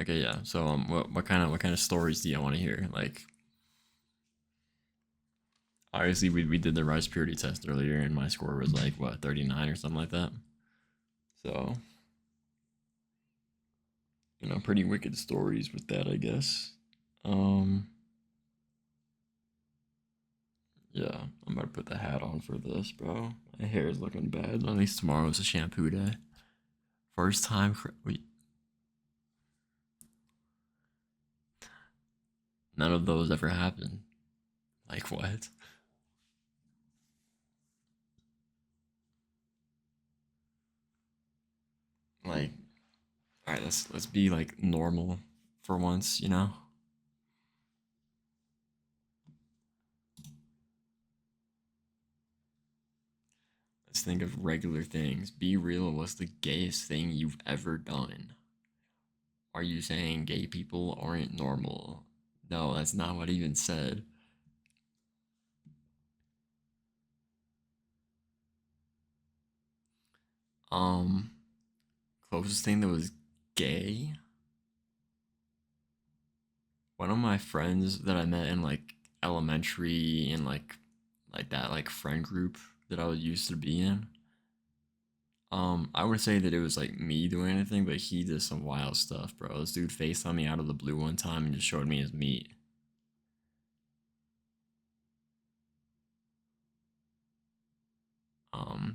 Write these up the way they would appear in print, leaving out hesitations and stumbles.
Okay, yeah. So what kind of stories do you want to hear? Like, obviously we did the rice purity test earlier, and my score was like what 39 or something like that. So pretty wicked stories with that, I guess. Um, yeah, I'm about to put the hat on for this, bro. My hair is looking bad. At least tomorrow's a shampoo day. First time. Wait, none of those ever happened. Like what? Like, all right, let's be like normal for once. Let's think of regular things. Be real. What's the gayest thing you've ever done? Are you saying gay people aren't normal? No, that's not what I even said. Um, Closest thing that was gay. One of my friends that I met in like elementary and like that like friend group that I was used to be in. I would say that it was like me doing anything, but he did some wild stuff, bro. This dude FaceTimed me out of the blue one time and just showed me his meat.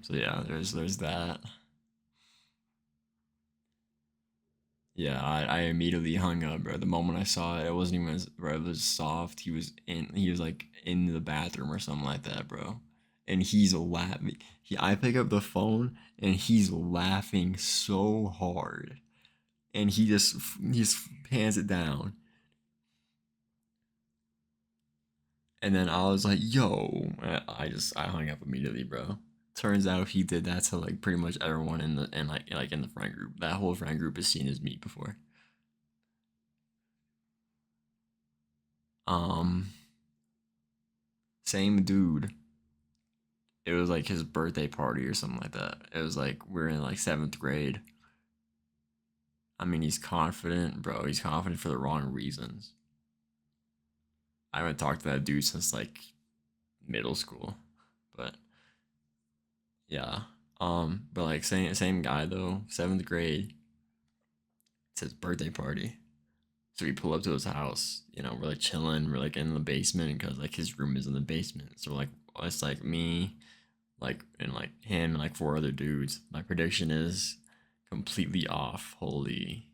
So yeah, there's that. Yeah, I immediately hung up, bro. The moment I saw it, it wasn't even bro, it was soft. He was like in the bathroom or something like that, bro. And he's laughing. I pick up the phone and he's laughing so hard. And he just pans it down. And then I was like, "Yo!" I hung up immediately, bro. Turns out he did that to like pretty much everyone in in the friend group. That whole friend group has seen his meat before. Um, Same dude. It was like his birthday party or something like that. It was like we're in like seventh grade. I mean, he's confident, bro. He's confident for the wrong reasons. I haven't talked to that dude since like middle school, but yeah. But like same guy though. Seventh grade. It's his birthday party. So we pull up to his house. We're like chilling. We're like in the basement because like his room is in the basement. So like it's like me, like and like him and like four other dudes. My prediction is completely off. Holy,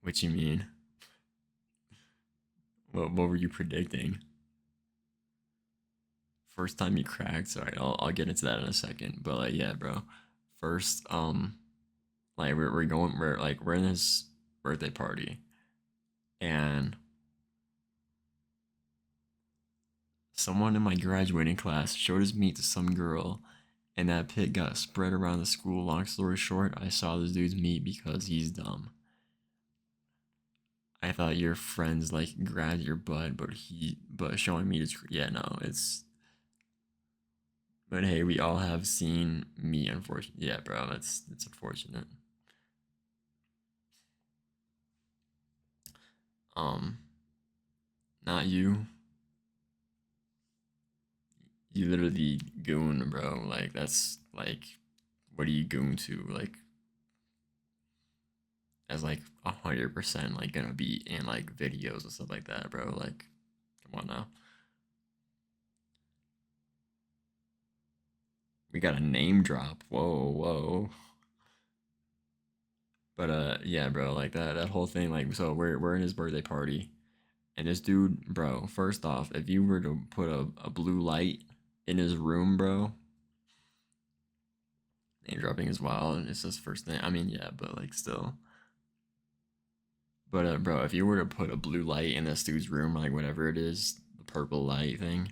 what you mean? What were you predicting? First time you cracked. Sorry, I'll get into that in a second. But like yeah, bro. First, like we're in his birthday party, and someone in my graduating class showed his meat to some girl, and that pic got spread around the school. Long story short, I saw this dude's meat because he's dumb. I thought your friends like grabbed your butt, but showing me is yeah, no, it's but hey, we all have seen me. Unfortunately, yeah, bro, that's unfortunate. Um, Not you. You literally goon, bro. Like that's like, what do you goon to? Like as like 100% like gonna be in like videos and stuff like that, bro. Like, come on now. We got a name drop. Whoa, whoa. But yeah, bro, like that whole thing, like so we're in his birthday party, and this dude, bro, first off, if you were to put a blue light in his room, bro, name dropping is wild, and it's his first thing. I mean, yeah, but like still. But bro, if you were to put a blue light in this dude's room, like whatever it is, the purple light thing,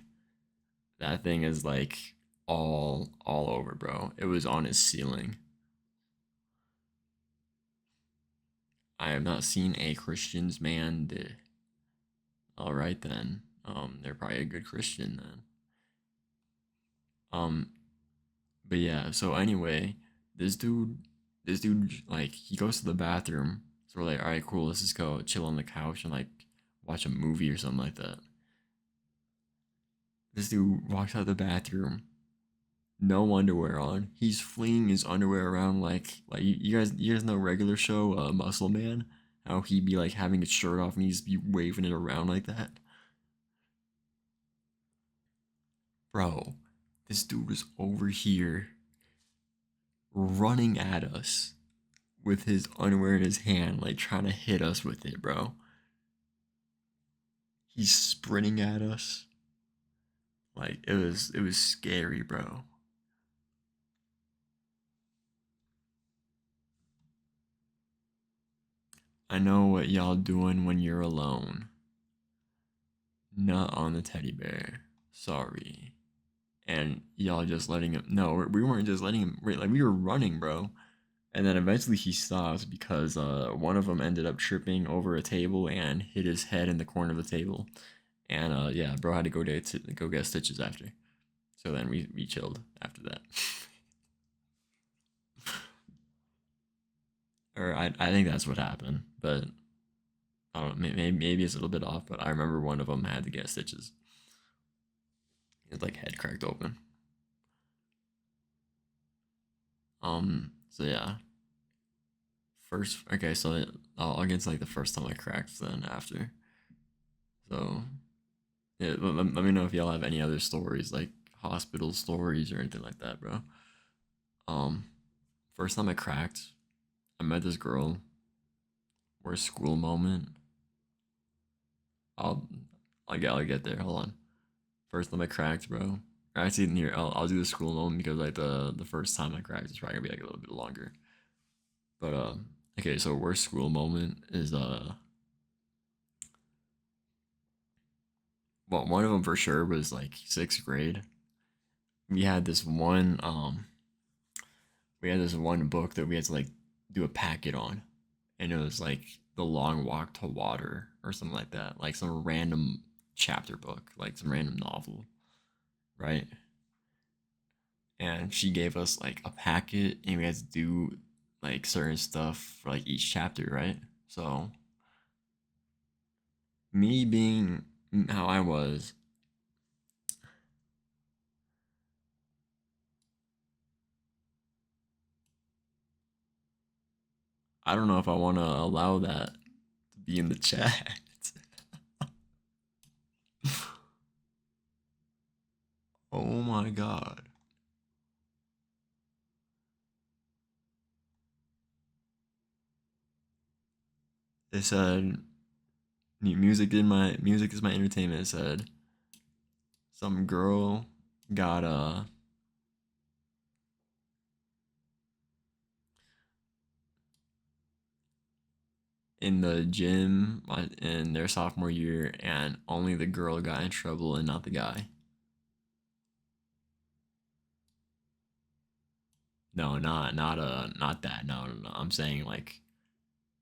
that thing is like all over, bro. It was on his ceiling. I have not seen a Christian's man. All right then. They're probably a good Christian then. Um, but yeah. So anyway, this dude, like he goes to the bathroom. So we're like, all right, cool. Let's just go chill on the couch and like watch a movie or something like that. This dude walks out of the bathroom, no underwear on. He's flinging his underwear around like you guys know regular show Muscle Man, how he'd be like having his shirt off and he'd just be waving it around like that. Bro, this dude was over here running at us with his underwear in his hand, like trying to hit us with it, bro. He's sprinting at us. Like it was scary, bro. I know what y'all doing when you're alone. Not on the teddy bear. Sorry. And y'all just letting him. No, we weren't just letting him. Like we were running, bro. And then eventually he stopped because one of them ended up tripping over a table and hit his head in the corner of the table. And yeah, bro had to go get stitches after. So then we chilled after that. Or I think that's what happened, but I don't know. Maybe it's a little bit off, but I remember one of them had to get stitches. His like head cracked open. So yeah. First, okay, so I'll get to like the first time I cracked, then after. So yeah, let me know if y'all have any other stories, like hospital stories or anything like that, bro. Um, First time I cracked, I met this girl. Worst school moment. I'll I'll get there. Hold on. First time I cracked, bro. Or actually, here I'll do the school moment because like the first time I cracked is probably gonna be like a little bit longer. But okay, so worst school moment is well, one of them for sure was like sixth grade. We had this one we had this one book that we had to like do a packet on, and it was like the Long Walk to Water or something like that, like some random chapter book, like some random novel, right? And she gave us like a packet, and we had to do like certain stuff for like each chapter, right? So me being how I was, I don't know if I want to allow that to be in the chat. Oh my god. It said music is my entertainment. It said some girl got in the gym in their sophomore year, and only the girl got in trouble and not the guy. No, not that. No, no, no. I'm saying like,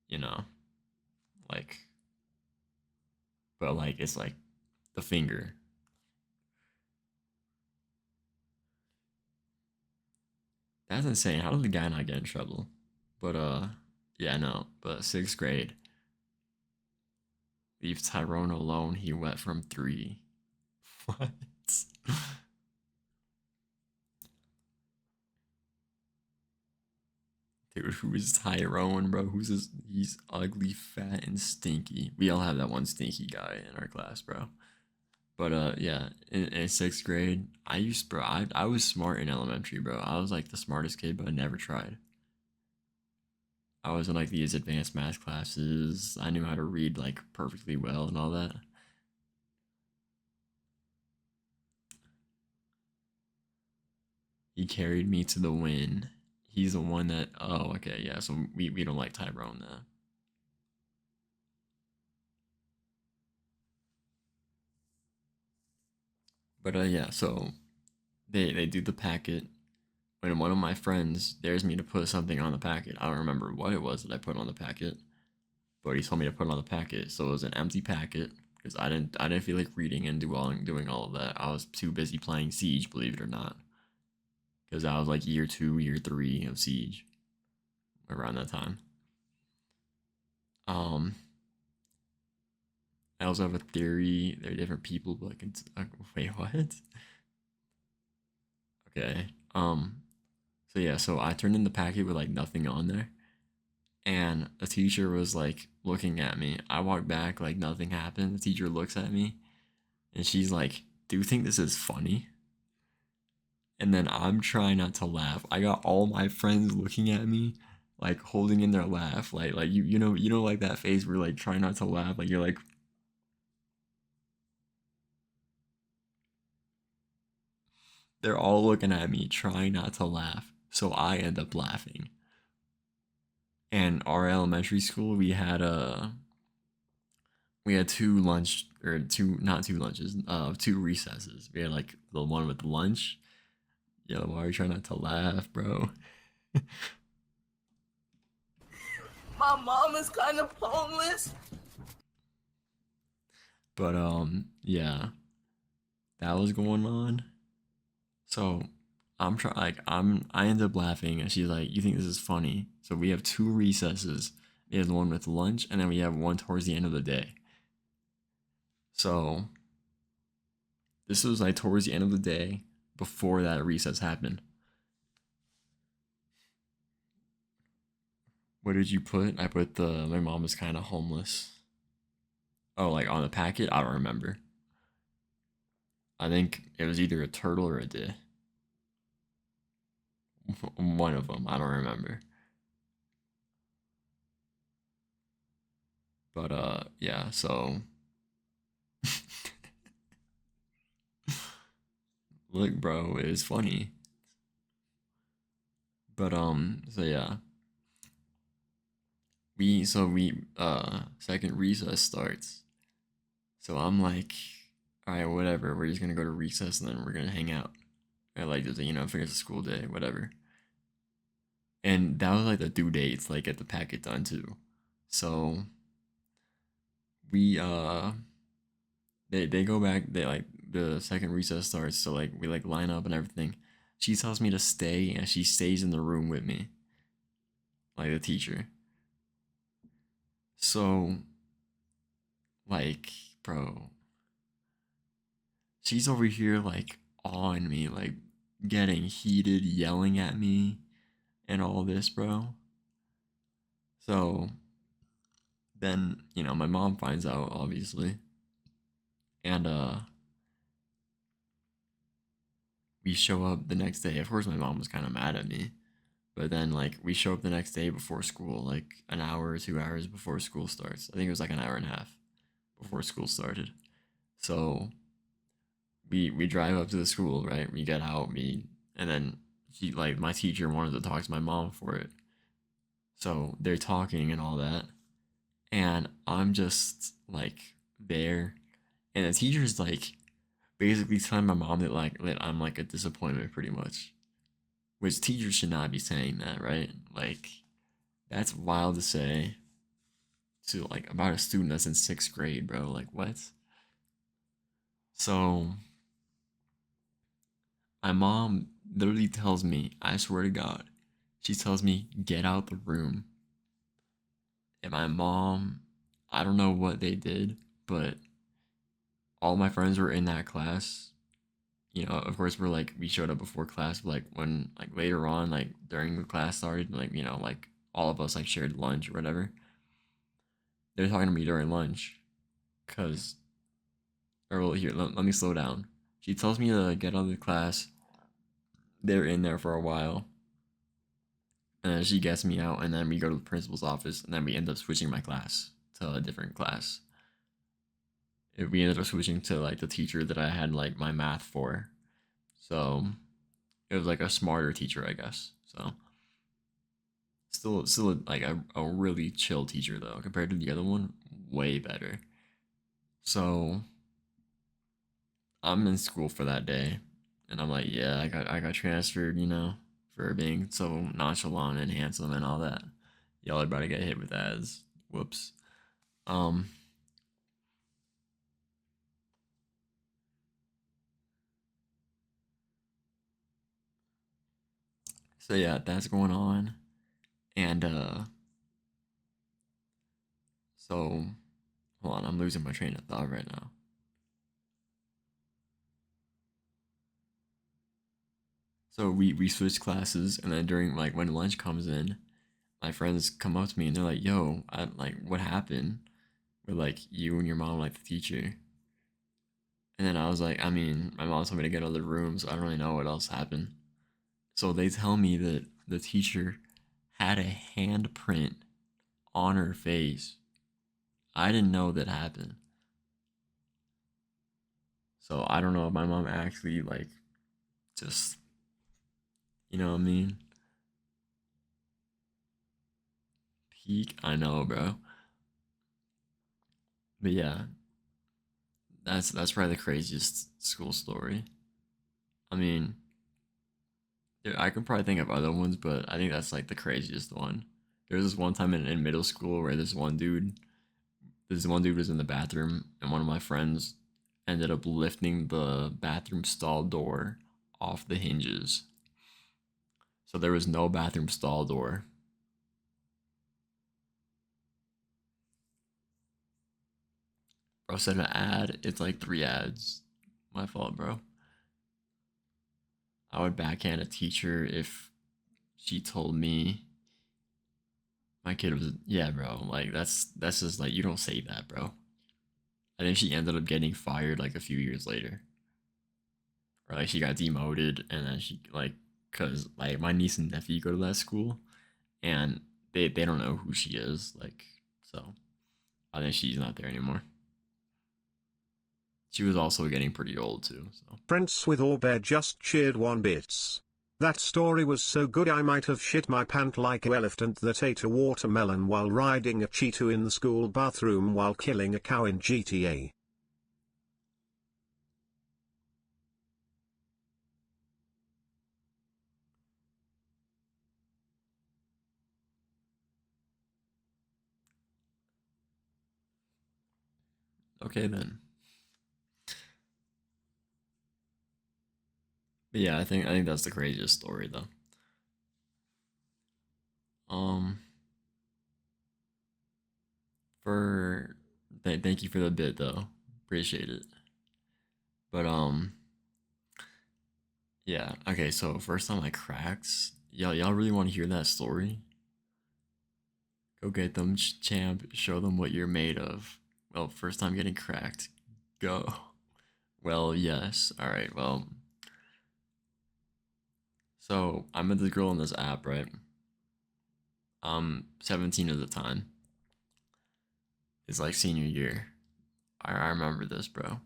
you know, like, but like it's like the finger. That's insane. How did the guy not get in trouble? But yeah, no. But sixth grade, leave Tyrone alone. He wet from three. What? Dude, who is Tyrone, bro? Who's this? He's ugly, fat, and stinky. We all have that one stinky guy in our class, bro. But yeah, in sixth grade, bro. I was smart in elementary, bro. I was like the smartest kid, but I never tried. I was in like these advanced math classes. I knew how to read like perfectly well and all that. He carried me to the win. He's the one that. Oh, okay, yeah. So we don't like Tyrone then. But yeah. So they do the packet. When one of my friends dares me to put something on the packet, I don't remember what it was that I put on the packet, but he told me to put it on the packet. So it was an empty packet because I didn't feel like reading and doing all of that. I was too busy playing Siege, believe it or not, because I was like year 2, year 3 of Siege around that time. I also have a theory. They're different people, but wait, what? Okay. So yeah, so I turned in the packet with like nothing on there, and the teacher was like looking at me. I walked back like nothing happened. The teacher looks at me, and she's like, "Do you think this is funny?" And then I'm trying not to laugh. I got all my friends looking at me, like holding in their laugh, like you know like that face where like trying not to laugh, like you're like they're all looking at me trying not to laugh. So I end up laughing. And our elementary school, we had two lunch or two not two lunches, two recesses. We had like the one with lunch. Yo, why are you trying not to laugh, bro? My mom is kind of homeless. But yeah, that was going on. So I end up laughing, and she's like, "You think this is funny?" So we have two recesses. We have the one with lunch, and then we have one towards the end of the day. So this was like towards the end of the day before that recess happened. What did you put? I put the my mom is kind of homeless. Oh, like on the packet? I don't remember. I think it was either a turtle or a deer. One of them. I don't remember. But yeah. So look, bro, it's funny. But so yeah, we second recess starts. So I'm like, all right, whatever. We're just gonna go to recess and then we're gonna hang out. Or like just figure it's a school day, whatever. And that was like the due dates, like get the packet done too. So we they go back. They like the second recess starts. So like we like line up and everything. She tells me to stay, and she stays in the room with me, like the teacher. So like, bro, she's over here like on me, like getting heated, yelling at me, and all this, bro. So then my mom finds out, obviously, and we show up the next day. Of course, my mom was kind of mad at me. But then, like, we show up the next day before school, like an hour or 2 hours before school starts. I think it was like an hour and a half before school started. So we drive up to the school, right? We get out, and then my teacher wanted to talk to my mom for it. So they're talking and all that, and I'm just like there, and the teacher's like basically telling my mom that I'm like a disappointment, pretty much. Which teachers should not be saying that, right? Like that's wild to say to like about a student that's in sixth grade, bro. Like what? So my mom literally tells me, I swear to God, she tells me, get out the room. And my mom, I don't know what they did, but all my friends were in that class. Of course we showed up before class, but like when like later on, like during the class started, like, like all of us like shared lunch or whatever. They're talking to me during lunch. Cause or well, here, let me slow down. She tells me to get out of the class. They're in there for a while. And then she gets me out, and then we go to the principal's office, and then we end up switching my class to a different class. We ended up switching to like the teacher that I had like my math for. So it was like a smarter teacher, I guess. So still like a really chill teacher though, compared to the other one, way better. So I'm in school for that day, and I'm like, yeah, I got transferred, for being so nonchalant and handsome and all that. Y'all are about to get hit with ads. Whoops. Um. So yeah, that's going on, and so Hold on, I'm losing my train of thought right now. So we switch classes, and then during like when lunch comes in, my friends come up to me and they're like, "Yo, I like what happened with like you and your mom, like the teacher?" And then I was like, I mean, my mom told me to get out of the room, so I don't really know what else happened. So they tell me that the teacher had a handprint on her face. I didn't know that happened. So I don't know if my mom actually like just, you know what I mean? Peak. I know, bro. But yeah, that's probably the craziest school story. I mean, yeah, I could probably think of other ones, but I think that's like the craziest one. There was this one time in middle school where this one dude was in the bathroom, and one of my friends ended up lifting the bathroom stall door off the hinges. So there was no bathroom stall door. Bro said an ad, it's like three ads. My fault, bro. I would backhand a teacher if she told me my kid was, yeah, bro. Like that's just like you don't say that, bro. I think she ended up getting fired like a few years later. Or like she got demoted and then she like cuz like my niece and nephew go to that school and they don't know who she is like so I think she's not there anymore. She was also getting pretty old too, so Prince with Orbear just cheered 1 bits. That story was so good I might have shit my pant like a elephant that ate a watermelon while riding a Cheeto in the school bathroom while killing a cow in GTA. okay then. But yeah, I think that's the craziest story though. Um for thank you for the bit though. Appreciate it. But yeah, okay, so first time I cracked, y'all really want to hear that story? Go get them, champ. Show them what you're made of. Well, first time getting cracked. Go. Well, yes. All right. Well, so I met this girl on this app, right? 17 at the time. It's like senior year. I remember this, bro.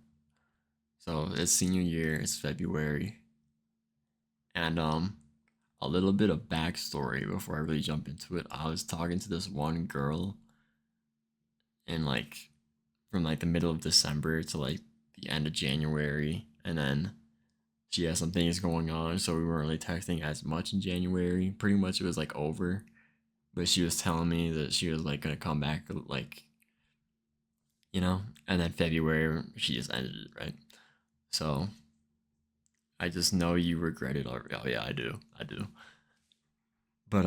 So it's senior year. It's February, and a little bit of backstory before I really jump into it. I was talking to this one girl in like from like the middle of December to like the end of January, and then she had some things going on, so we weren't really texting as much in January. Pretty much it was like over, but she was telling me that she was like gonna come back, like and then February she just ended it, right? So I just know you regret it already. Oh yeah, I do. But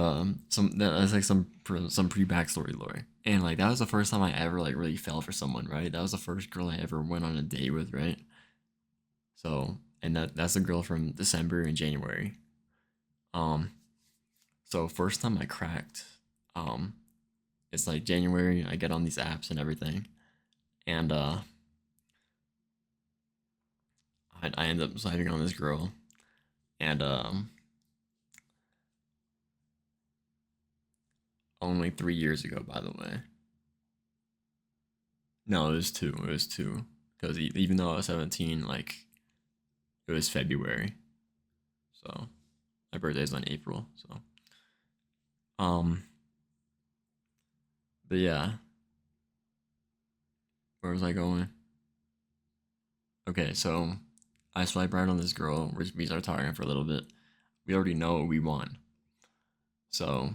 that's like some pre backstory lore, and like that was the first time I ever like really fell for someone, right? That was the first girl I ever went on a date with, right? So and that's a girl from December and January. Um, so first time I cracked, um, it's like January. I get on these apps and everything, and I end up sliding on this girl, and only 3 years ago, by the way. No, it was two. It was two because even though I was 17, like it was February, so my birthday's on April. So um, but yeah, where was I going? Okay, so I swipe right on this girl. We start talking for a little bit. We already know we won. So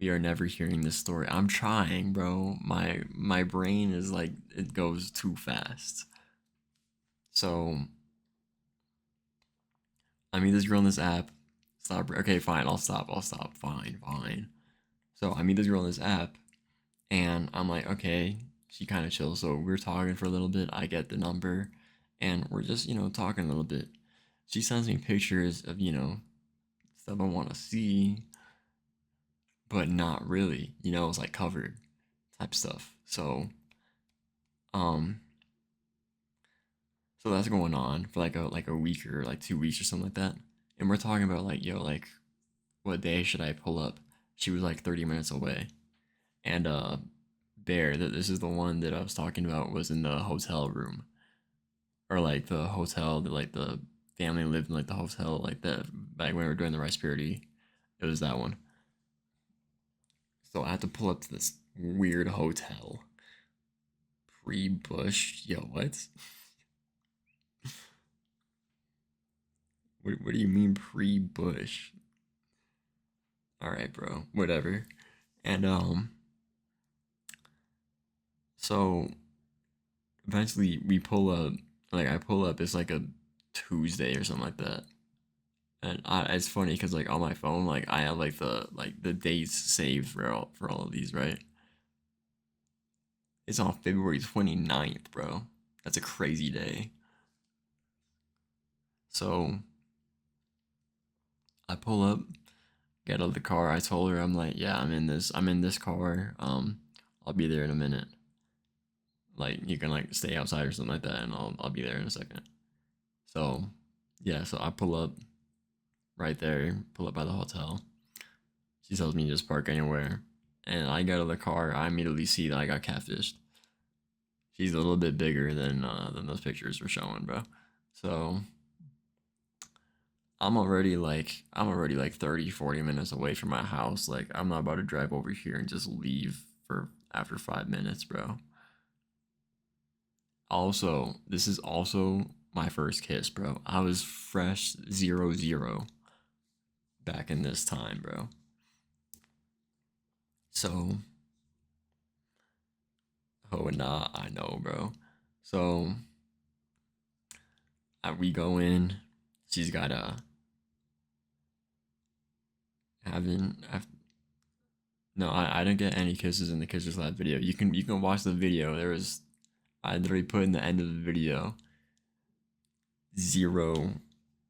we are never hearing this story. I'm trying, bro. My brain is like it goes too fast. So I meet this girl on this app. Stop. Okay, fine. I'll stop. Fine, fine. So I meet this girl on this app, And I'm like, okay, she kind of chills. So we're talking for a little bit. I get the number and we're just, talking a little bit. She sends me pictures of, stuff I want to see, but not really. It's like covered type stuff. Um, so that's going on for like a week or like 2 weeks or something like that. And we're talking about like, yo, like what day should I pull up? She was like 30 minutes away. And Bear, that this is the one that I was talking about, was in the hotel room. Or like the hotel that like the family lived in, like the hotel like that back when we were doing the rice party. It was that one. So I had to pull up to this weird hotel. Pre-Bush. Yo, what? What do you mean pre-Bush? All right, bro. Whatever. And so eventually we pull up. Like I pull up. It's like a Tuesday or something like that. And it's funny because like on my phone, like I have like the dates saved for all of these, right? It's on February 29th, bro. That's a crazy day. So I pull up, get out of the car. I told her, I'm like, yeah, I'm in this car. I'll be there in a minute. Like you can like stay outside or something like that, and I'll be there in a second. So yeah, so I pull up right there, pull up by the hotel. She tells me just park anywhere. And I get out of the car, I immediately see that I got catfished. She's a little bit bigger than those pictures were showing, bro. So I'm already like 30, 40 minutes away from my house. Like I'm not about to drive over here and just leave for after 5 minutes, bro. Also, this is also my first kiss, bro. I was fresh 0-0 back in this time, bro. So, oh nah, I know, bro. So we go in. She's got a having. No, I didn't get any kisses in the Kisses Lab video. You can watch the video. I literally put in the end of the video 0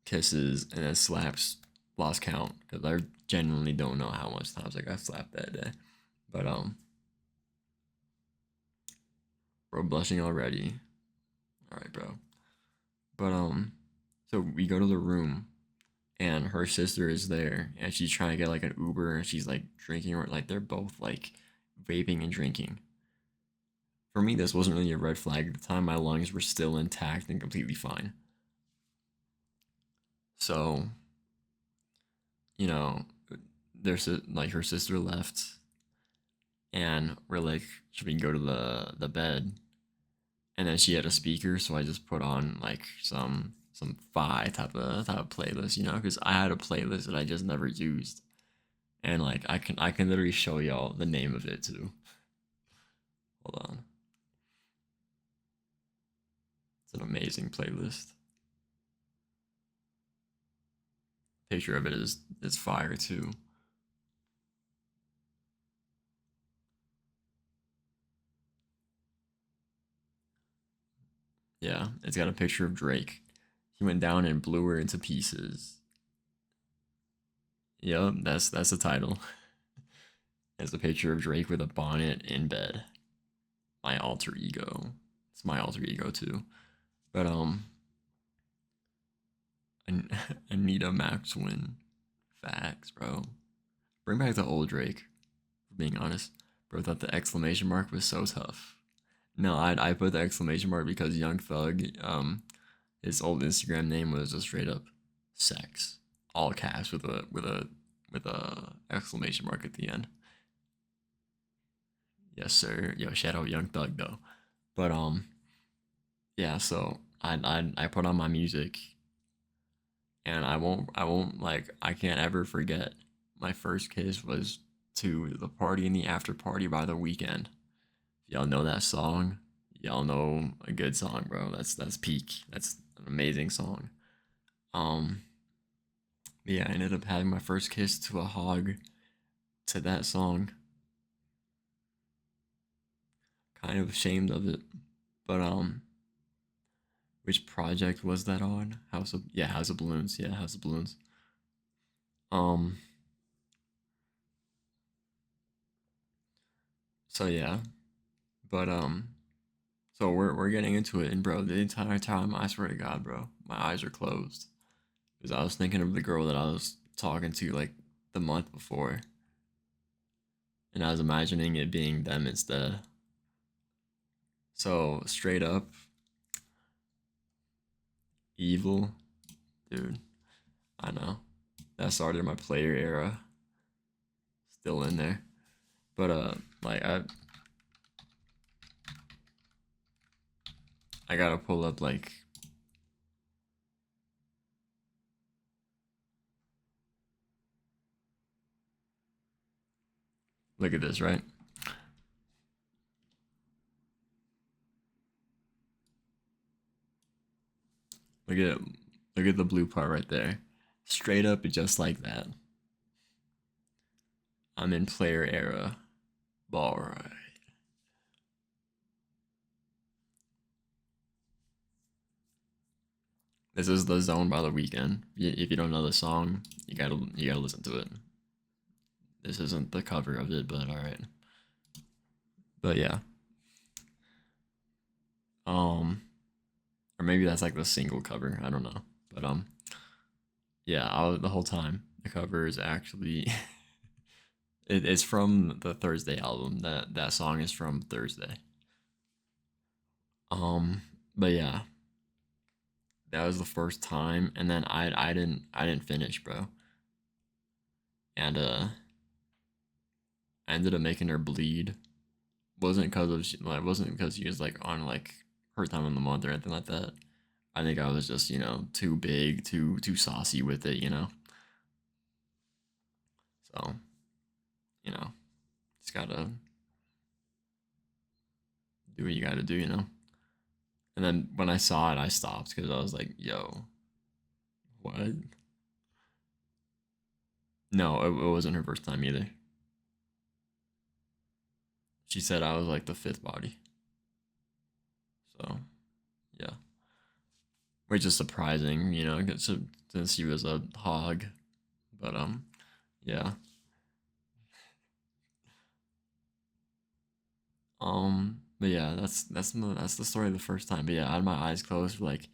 kisses and then slaps lost count because I genuinely don't know how much times I got slapped that day. But bro, blushing already. All right, bro. But so we go to the room and her sister is there and she's trying to get like an Uber and she's like drinking or like they're both like vaping and drinking. For me, this wasn't really a red flag at the time. My lungs were still intact and completely fine. So, you know, there's like her sister left, and we're like, should we go to the bed? And then she had a speaker, so I just put on like some fi type of playlist, because I had a playlist that I just never used, and like I can literally show y'all the name of it too. Hold on, it's an amazing playlist. Picture of it is fire too. Yeah, it's got a picture of Drake. He went down and blew her into pieces. Yep, that's the title. It's a picture of Drake with a bonnet in bed. My alter ego. It's my alter ego too. But Anita Maxwin. Facts, bro. Bring back the old Drake, for being honest. Bro thought the exclamation mark was so tough. No, I put the exclamation mark because Young Thug, his old Instagram name was just straight up sex. All caps with a exclamation mark at the end. Yes, sir. Yo, shout out Young Thug though. But yeah, so I put on my music and I won't like I can't ever forget my first kiss was to the party in the after party by the weekend. Y'all know that song? Y'all know a good song, bro. That's peak. That's an amazing song. Um yeah, I ended up having my first kiss to a hog to that song. kind of ashamed of it. But which project was that on? House of Balloons. Yeah, House of Balloons. Um, so yeah, but so we're getting into it, and bro, the entire time, I swear to God, bro, my eyes are closed because I was thinking of the girl that I was talking to like the month before, and I was imagining it being them instead. So straight up evil, dude. I know that started my player era, still in there. But like I gotta pull up like look at this, right? Look at look at the blue part right there. Straight up, just like that. I'm in player era. All right. This is The Zone by The Weeknd. If you don't know the song, you gotta listen to it. This isn't the cover of it, but all right. But yeah, um, or maybe that's like the single cover. I don't know, but yeah, the whole time the cover is actually it's from the Thursday album. That song is from Thursday. Um, but yeah, that was the first time, and then I didn't finish, bro, and I ended up making her bleed. Wasn't because she was like on like her time of the month or anything like that. I think I was just too big, too saucy with it, you know. So you know, just gotta do what you gotta do, you know. And then when I saw it, I stopped because I was like, "Yo, what?" No, it wasn't her first time either. She said I was like the fifth body. So yeah, which is surprising, you know, 'cause since she was a hog. But yeah. But yeah, that's the story of the first time. But yeah, I had my eyes closed for like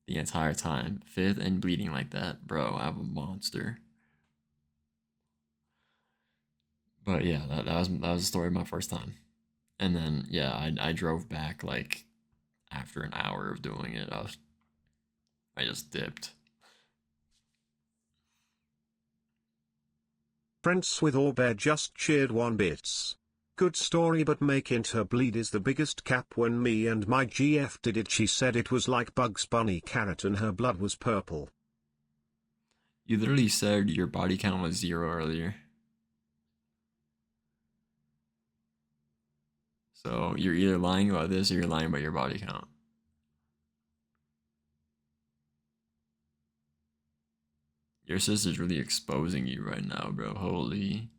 the entire time. Fifth and bleeding like that, bro. I'm a monster. But yeah, that was the story of my first time. And then yeah, I drove back like after an hour of doing it. I just dipped. Prince with Orbear just cheered 1 bits. Good story, but making her bleed is the biggest cap. When me and my GF did it, she said it was like Bugs Bunny carrot and her blood was purple. You literally said your body count was 0 earlier. So you're either lying about this or you're lying about your body count. Your sister's really exposing you right now, bro. Holy.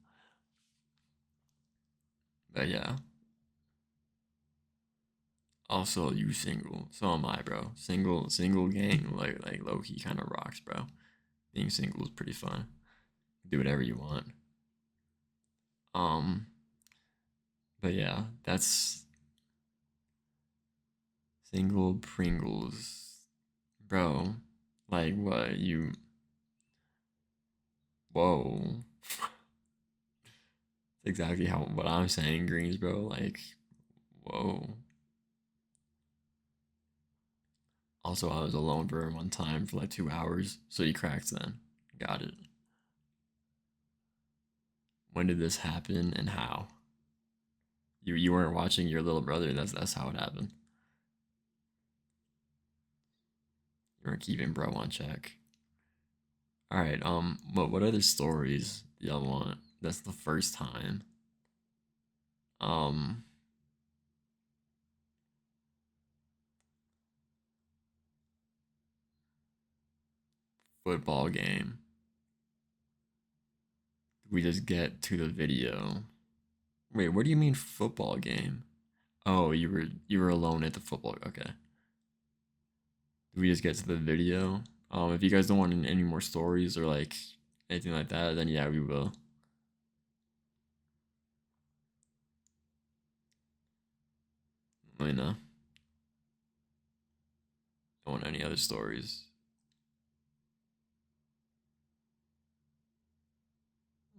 But yeah. Also, you single. So am I, bro. Single gang, like low key kind of rocks, bro. Being single is pretty fun. Do whatever you want. Um, but yeah, that's single Pringles, bro. Like what you? Whoa. That's exactly how what I'm saying, Greens, bro. Like, whoa. Also, I was alone for one time for like 2 hours, so you cracked then. Got it. When did this happen and how? You weren't watching your little brother. That's how it happened. You weren't keeping bro on check. All right. What other stories y'all want? That's the first time. Um, football game. We just get to the video. Wait, what do you mean football game? Oh, you were alone at the football. Okay. Did we just get to the video? If you guys don't want any more stories or like anything like that, then yeah, we will. Let me know. Don't want any other stories.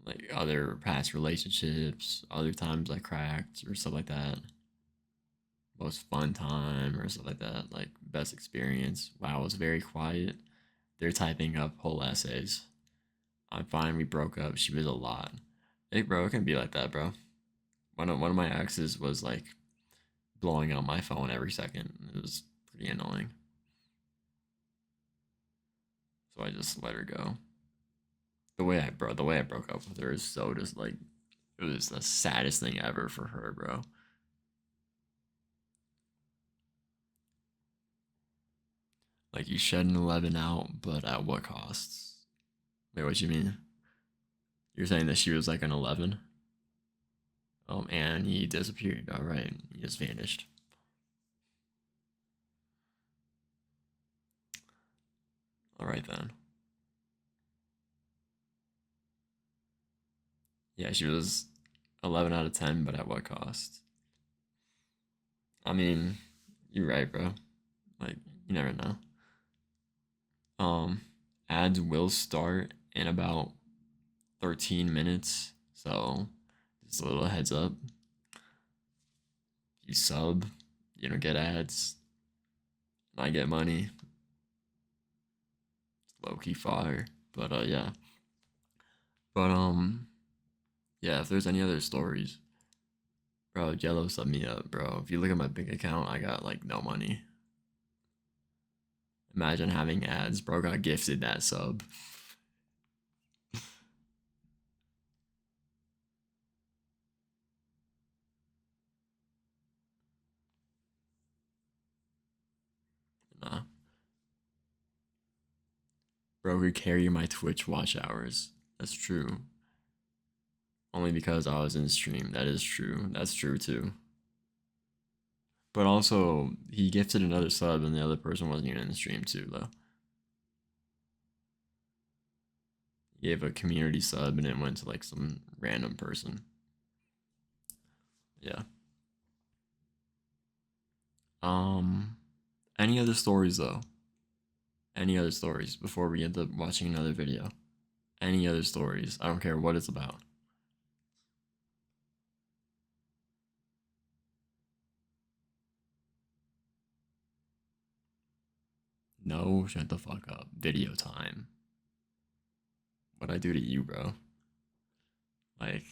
Like other past relationships, other times I cracked or stuff like that. Most fun time or stuff like that. Like best experience. Wow, it was very quiet. They're typing up whole essays. I'm fine. We broke up. She was a lot. Hey, bro, it can be like that, bro. One of my exes was like blowing up my phone every second. It was pretty annoying. So I just let her go. The way I broke up with her is so just like it was the saddest thing ever for her, bro. Like you shed an 11 out, but at what costs? Wait, what you mean? You're saying that she was like an 11? Oh man, he disappeared. All right, he just vanished. All right then. Yeah, she was 11 out of 10, but at what cost? I mean, you're right, bro. Like, you never know. Um, Ads will start in about 13 minutes, so just a little heads up. You sub, you don't get ads, and I get money. It's low key fire, but yeah. But yeah. If there's any other stories, bro, Geloh sub me up, bro. If you look at my bank account, I got like no money. Imagine having ads, bro. Got gifted that sub. Nah, bro, could carry my Twitch watch hours. That's true. Only because I was in stream. That is true. That's true too. But also, he gifted another sub, and the other person wasn't even in the stream too, though. He gave a community sub, and it went to like some random person. Yeah. Um. Any other stories though? Any other stories before we end up watching another video? Any other stories? I don't care what it's about. No, shut the fuck up. Video time. What I do to you, bro? Like,